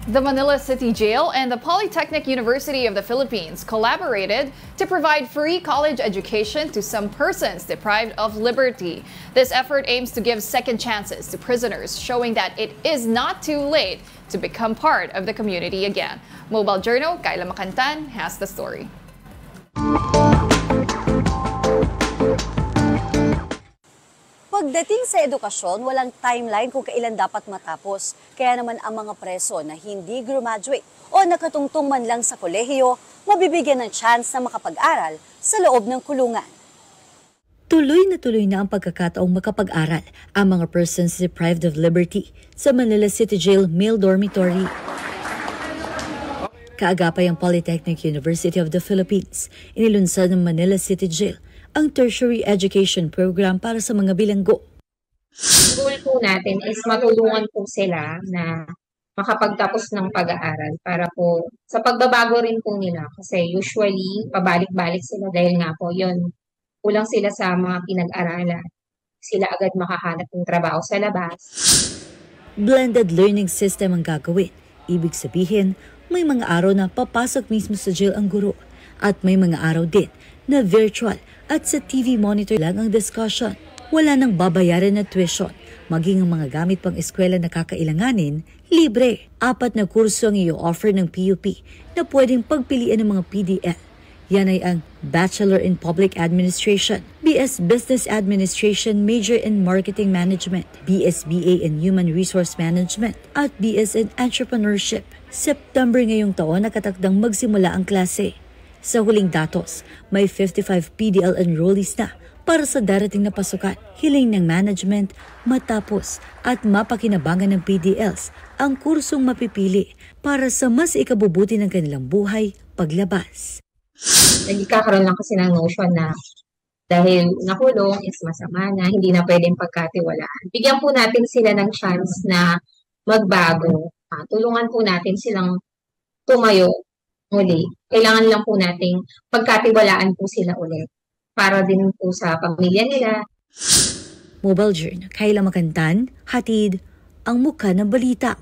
The Manila City Jail and the Polytechnic University of the Philippines collaborated to provide free college education to some persons deprived of liberty. This effort aims to give second chances to prisoners, showing that it is not too late to become part of the community again. Mobile Journal, Kayla Makantan has the story. Pagdating sa edukasyon, walang timeline kung kailan dapat matapos. Kaya naman ang mga preso na hindi graduate o nakatungtong man lang sa kolehiyo, mabibigyan ng chance na makapag-aral sa loob ng kulungan. Tuloy na ang pagkakataong makapag-aral ang mga persons deprived of liberty sa Manila City Jail Male Dormitory. Kaagapay ang Polytechnic University of the Philippines, inilunsad ng Manila City Jail ang tertiary education program para sa mga bilanggo. Goal po natin is matulungan po sila na makapagtapos ng pag-aaral para po sa pagbabago rin po nila. Kasi usually, pabalik-balik sila dahil nga po yun, kulang sila sa mga pinag-aralan. Sila agad makahanap ng trabaho sa labas. Blended learning system ang gagawin. Ibig sabihin, may mga araw na papasok mismo sa jail ang guro at may mga araw din na virtual at sa TV monitor lang ang discussion. Wala nang babayaran na tuition. Maging ang mga gamit pang eskwela na kakailanganin, libre. 4 na kurso ang i-offer ng PUP na pwedeng pagpilian ng mga PDL. Yan ay ang Bachelor in Public Administration, BS Business Administration Major in Marketing Management, BSBA in Human Resource Management, at BS in Entrepreneurship. September ngayong taon nakatakdang magsimula ang klase. Sa huling datos, may 55 PDL enrollees na para sa darating na pasukan. Hiling ng management matapos at mapakinabangan ng PDLs ang kursong mapipili para sa mas ikabubuti ng kanilang buhay paglabas. Nagkakaroon lang kasi ng notion na dahil nakulong is masama na, hindi na pwedeng pagkatiwalaan. Bigyan po natin sila ng chance na magbago. Tulungan po natin silang tumayo muli. Kailangan lang po nating pagkatiwalaan po sila ulit para din po sa pamilya nila. Mobile Journal, Kayla Makantan, hatid ang mukha ng balita.